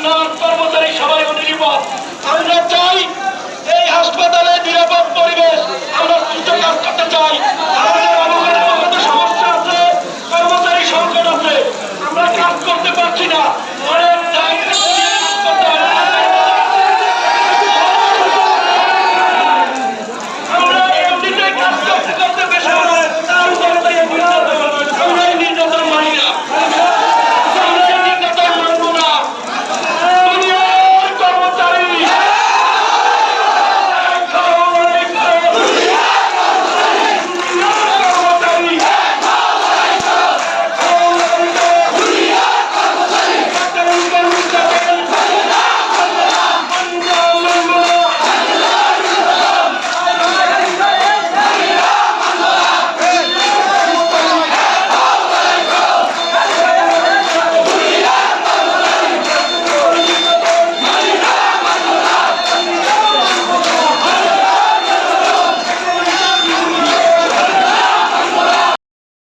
Nurse কর্মচারী সবাই নিরাপদ। আমরা চাই এই হাসপাতালে নিরাপদ পরিবেশ, আমরা দ্রুত কাজ করতে চাই। আমাদের অবগত সমস্যা আছে, কর্মচারী সংকট আছে, আমরা কাজ করতে পারছি না।